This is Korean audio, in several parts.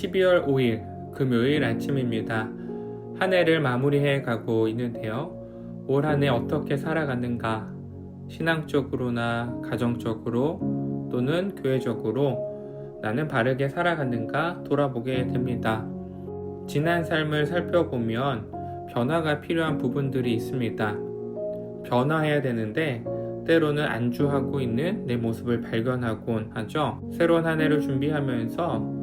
12월 5일 금요일 아침입니다. 한 해를 마무리해 가고 있는데요. 올 한 해 어떻게 살아갔는가? 신앙적으로나 가정적으로 또는 교회적으로 나는 바르게 살아갔는가 돌아보게 됩니다. 지난 삶을 살펴보면 변화가 필요한 부분들이 있습니다. 변화해야 되는데 때로는 안주하고 있는 내 모습을 발견하곤 하죠. 새로운 한 해를 준비하면서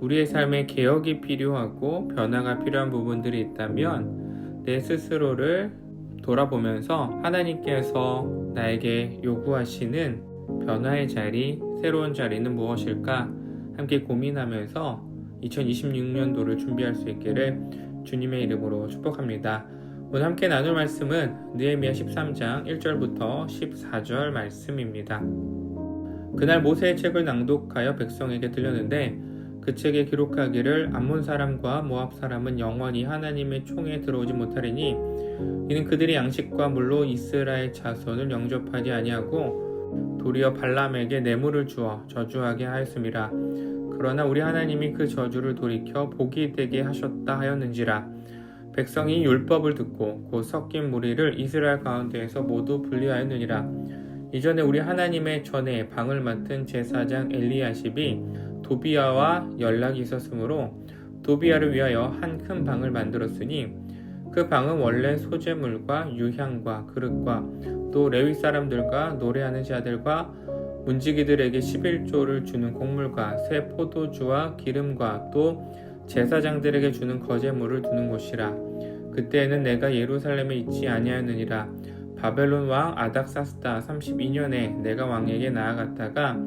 우리의 삶에 개혁이 필요하고 변화가 필요한 부분들이 있다면 내 스스로를 돌아보면서 하나님께서 나에게 요구하시는 변화의 자리, 새로운 자리는 무엇일까 함께 고민하면서 2026년도를 준비할 수 있기를 주님의 이름으로 축복합니다. 오늘 함께 나눌 말씀은 느헤미야 13장 1절부터 14절 말씀입니다. 그날 모세의 책을 낭독하여 백성에게 들렸는데 그 책에 기록하기를 암몬 사람과 모압 사람은 영원히 하나님의 총에 들어오지 못하리니 이는 그들이 양식과 물로 이스라엘 자손을 영접하지 아니하고 도리어 발람에게 뇌물을 주어 저주하게 하였음이라. 그러나 우리 하나님이 그 저주를 돌이켜 복이 되게 하셨다 하였는지라. 백성이 율법을 듣고 곧 섞인 무리를 이스라엘 가운데에서 모두 분리하였느니라. 이전에 우리 하나님의 전에 방을 맡은 제사장 엘리야십이 도비야와 연락이 있었으므로 도비야를 위하여 한 큰 방을 만들었으니 그 방은 원래 소재물과 유향과 그릇과 또 레위 사람들과 노래하는 자들과 문지기들에게 11조를 주는 곡물과 새 포도주와 기름과 또 제사장들에게 주는 거제물을 두는 곳이라. 그때에는 내가 예루살렘에 있지 아니하였느니라. 바벨론 왕 아닥사스다 32년에 내가 왕에게 나아갔다가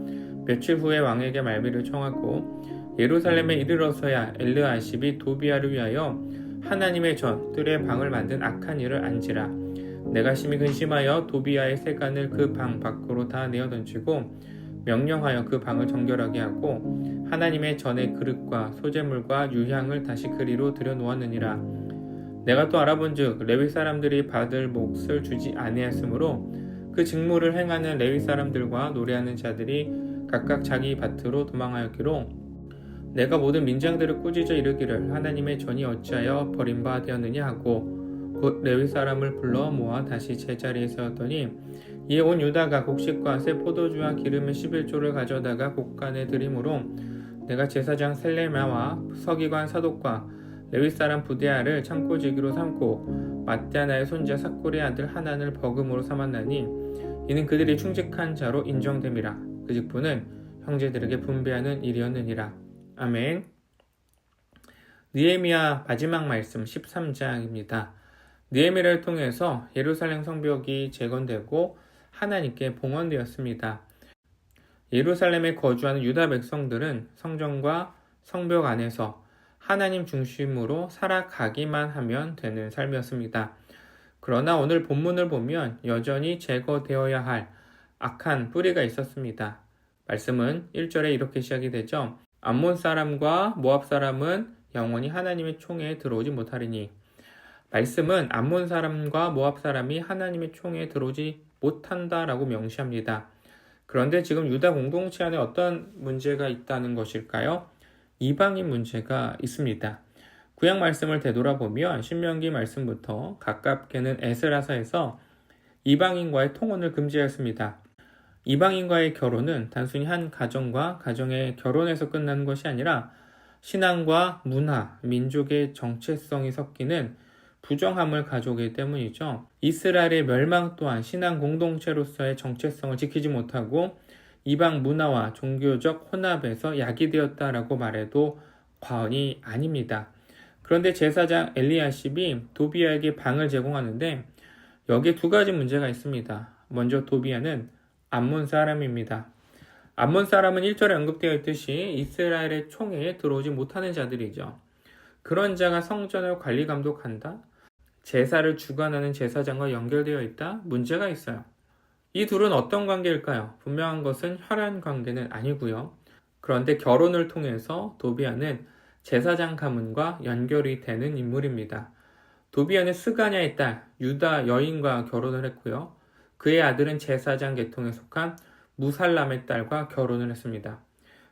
며칠 후에 왕에게 말미를 청하고 예루살렘에 이르러서야 엘르아십이 도비야를 위하여 하나님의 전 뜰에 방을 만든 악한 일을 안지라. 내가 심히 근심하여 도비야의 세간을 그 방 밖으로 다 내어 던지고 명령하여 그 방을 정결하게 하고 하나님의 전의 그릇과 소재물과 유향을 다시 그리로 들여 놓았느니라. 내가 또 알아본즉 레위 사람들이 받을 몫을 주지 아니하였으므로 그 직무를 행하는 레위 사람들과 노래하는 자들이 각각 자기 밭으로 도망하였기로 내가 모든 민장들을 꾸짖어 이르기를 하나님의 전이 어찌하여 버림바 되었느냐 하고 곧 레위 사람을 불러 모아 다시 제자리에 세웠더니 이에 온 유다가 곡식과 새 포도주와 기름의 11조를 가져다가 곡간에 들이므로 내가 제사장 셀레마와 서기관 사독과 레위 사람 부데아를 창고지기로 삼고 matthe나의 손자 삭골의 아들 하난을 버금으로 삼았나니 이는 그들이 충직한 자로 인정됨이라. 그 직분은 형제들에게 분배하는 일이었느니라. 아멘. 느헤미야 마지막 말씀 13장입니다. 느헤미야를 통해서 예루살렘 성벽이 재건되고 하나님께 봉헌되었습니다. 예루살렘에 거주하는 유다 백성들은 성전과 성벽 안에서 하나님 중심으로 살아가기만 하면 되는 삶이었습니다. 그러나 오늘 본문을 보면 여전히 제거되어야 할 악한 뿌리가 있었습니다. 말씀은 1절에 이렇게 시작이 되죠. 암몬 사람과 모압 사람은 영원히 하나님의 총에 들어오지 못하리니. 말씀은 암몬 사람과 모압 사람이 하나님의 총에 들어오지 못한다라고 명시합니다. 그런데 지금 유다 공동체 안에 어떤 문제가 있다는 것일까요? 이방인 문제가 있습니다. 구약 말씀을 되돌아보면 신명기 말씀부터 가깝게는 에스라서에서 이방인과의 통혼을 금지하였습니다. 이방인과의 결혼은 단순히 한 가정과 가정의 결혼에서 끝나는 것이 아니라 신앙과 문화, 민족의 정체성이 섞이는 부정함을 가져오기 때문이죠. 이스라엘의 멸망 또한 신앙 공동체로서의 정체성을 지키지 못하고 이방 문화와 종교적 혼합에서 야기되었다라고 말해도 과언이 아닙니다. 그런데 제사장 엘리야십이 도비야에게 방을 제공하는데 여기에 두 가지 문제가 있습니다. 먼저 도비야는 암몬 사람입니다. 암몬 사람은 1절에 언급되어 있듯이 이스라엘의 총에 들어오지 못하는 자들이죠. 그런 자가 성전을 관리 감독한다? 제사를 주관하는 제사장과 연결되어 있다? 문제가 있어요. 이 둘은 어떤 관계일까요? 분명한 것은 혈연 관계는 아니고요. 그런데 결혼을 통해서 도비야는 제사장 가문과 연결이 되는 인물입니다. 도비야는 스가냐의 딸 유다 여인과 결혼을 했고요. 그의 아들은 제사장 계통에 속한 무살람의 딸과 결혼을 했습니다.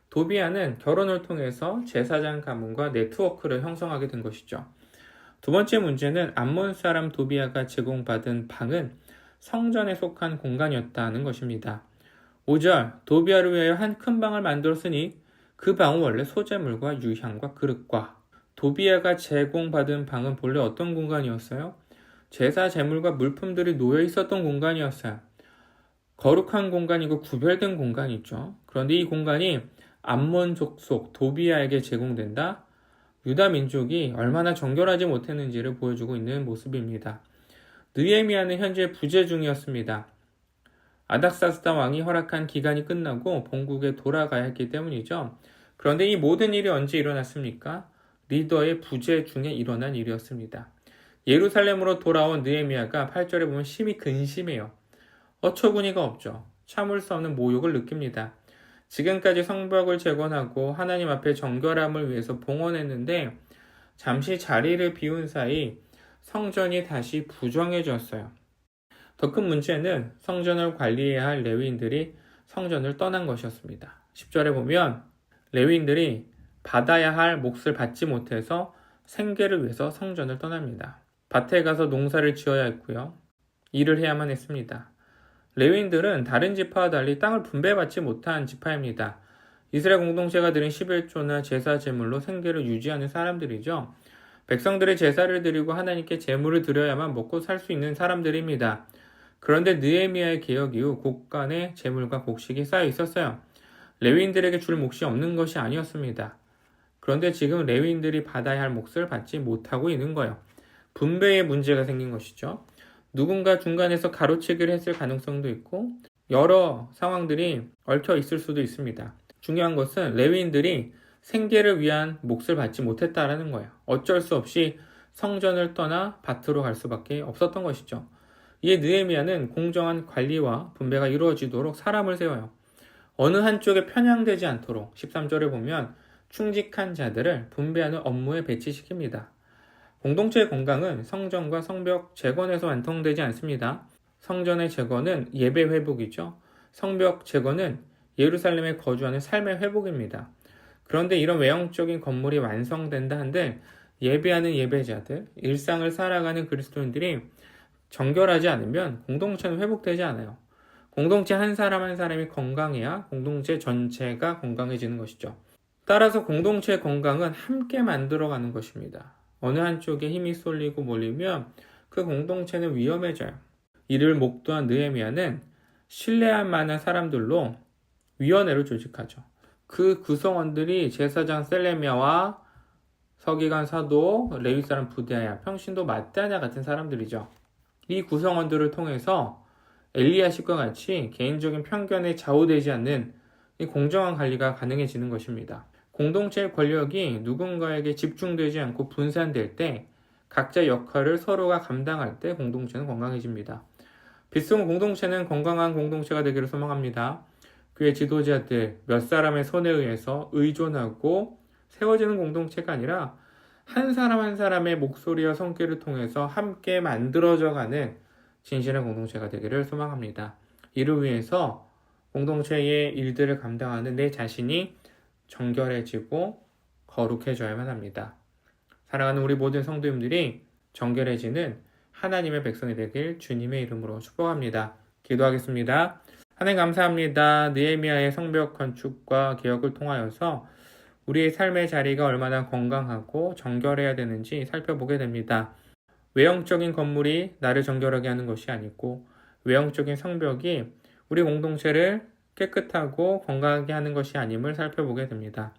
도비아는 결혼을 통해서 제사장 가문과 네트워크를 형성하게 된 것이죠. 두 번째 문제는 암몬 사람 도비아가 제공받은 방은 성전에 속한 공간이었다는 것입니다. 5절 도비아를 위하여 한 큰 방을 만들었으니 그 방은 원래 소재물과 유향과 그릇과 도비아가 제공받은 방은 본래 어떤 공간이었어요? 제사 제물과 물품들이 놓여 있었던 공간이었어요. 거룩한 공간이고 구별된 공간이죠. 그런데 이 공간이 암몬 족속 도비아에게 제공된다? 유다 민족이 얼마나 정결하지 못했는지를 보여주고 있는 모습입니다. 느헤미야는 현재 부재 중이었습니다. 아닥사스다 왕이 허락한 기간이 끝나고 본국에 돌아가야 했기 때문이죠. 그런데 이 모든 일이 언제 일어났습니까? 리더의 부재 중에 일어난 일이었습니다. 예루살렘으로 돌아온 느헤미야가 8절에 보면 심히 근심해요. 어처구니가 없죠. 참을 수 없는 모욕을 느낍니다. 지금까지 성벽을 재건하고 하나님 앞에 정결함을 위해서 봉헌했는데 잠시 자리를 비운 사이 성전이 다시 부정해졌어요. 더 큰 문제는 성전을 관리해야 할 레위인들이 성전을 떠난 것이었습니다. 10절에 보면 레위인들이 받아야 할 몫을 받지 못해서 생계를 위해서 성전을 떠납니다. 밭에 가서 농사를 지어야 했고요. 일을 해야만 했습니다. 레위인들은 다른 지파와 달리 땅을 분배받지 못한 지파입니다. 이스라엘 공동체가 드린 11조나 제사 제물로 생계를 유지하는 사람들이죠. 백성들의 제사를 드리고 하나님께 제물을 드려야만 먹고 살 수 있는 사람들입니다. 그런데 느헤미야의 개혁 이후 곳간에 제물과 곡식이 쌓여 있었어요. 레위인들에게 줄 몫이 없는 것이 아니었습니다. 그런데 지금 레위인들이 받아야 할 몫을 받지 못하고 있는 거예요. 분배에 문제가 생긴 것이죠. 누군가 중간에서 가로채기를 했을 가능성도 있고 여러 상황들이 얽혀 있을 수도 있습니다. 중요한 것은 레위인들이 생계를 위한 몫을 받지 못했다라는 거예요. 어쩔 수 없이 성전을 떠나 밭으로 갈 수밖에 없었던 것이죠. 이에 느헤미야는 공정한 관리와 분배가 이루어지도록 사람을 세워요. 어느 한쪽에 편향되지 않도록 13절에 보면 충직한 자들을 분배하는 업무에 배치시킵니다. 공동체의 건강은 성전과 성벽 재건에서 완성되지 않습니다. 성전의 재건은 예배 회복이죠. 성벽 재건은 예루살렘에 거주하는 삶의 회복입니다. 그런데 이런 외형적인 건물이 완성된다 한들 예배하는 예배자들, 일상을 살아가는 그리스도인들이 정결하지 않으면 공동체는 회복되지 않아요. 공동체 한 사람 한 사람이 건강해야 공동체 전체가 건강해지는 것이죠. 따라서 공동체의 건강은 함께 만들어가는 것입니다. 어느 한쪽에 힘이 쏠리고 몰리면 그 공동체는 위험해져요. 이를 목도한 느헤미야는 신뢰할 만한 사람들로 위원회를 조직하죠. 그 구성원들이 제사장 셀레미야와 서기관 사도, 레위 사람 부대야, 평신도 마따냐 같은 사람들이죠. 이 구성원들을 통해서 엘리야십과 같이 개인적인 편견에 좌우되지 않는 이 공정한 관리가 가능해지는 것입니다. 공동체의 권력이 누군가에게 집중되지 않고 분산될 때 각자 역할을 서로가 감당할 때 공동체는 건강해집니다. 빛송 공동체는 건강한 공동체가 되기를 소망합니다. 교회 지도자들 몇 사람의 손에 의해서 의존하고 세워지는 공동체가 아니라 한 사람 한 사람의 목소리와 손길을 통해서 함께 만들어져가는 진실한 공동체가 되기를 소망합니다. 이를 위해서 공동체의 일들을 감당하는 내 자신이 정결해지고 거룩해져야만 합니다. 사랑하는 우리 모든 성도님들이 정결해지는 하나님의 백성이 되길 주님의 이름으로 축복합니다. 기도하겠습니다. 하나님 감사합니다. 느헤미야의 성벽 건축과 개혁을 통하여서 우리의 삶의 자리가 얼마나 건강하고 정결해야 되는지 살펴보게 됩니다. 외형적인 건물이 나를 정결하게 하는 것이 아니고 외형적인 성벽이 우리 공동체를 깨끗하고 건강하게 하는 것이 아님을 살펴보게 됩니다.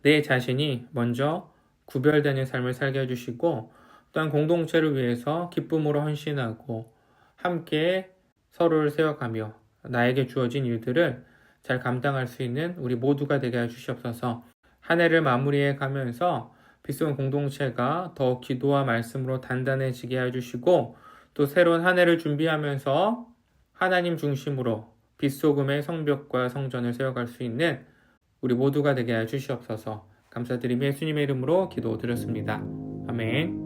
내 자신이 먼저 구별되는 삶을 살게 해주시고 또한 공동체를 위해서 기쁨으로 헌신하고 함께 서로를 세워가며 나에게 주어진 일들을 잘 감당할 수 있는 우리 모두가 되게 해주시옵소서. 한 해를 마무리해 가면서 빛소금 공동체가 더 기도와 말씀으로 단단해지게 해주시고 또 새로운 한 해를 준비하면서 하나님 중심으로 빛소금의 성벽과 성전을 세워갈 수 있는 우리 모두가 되게 해주시옵소서. 감사드리며 예수님의 이름으로 기도드렸습니다. 아멘.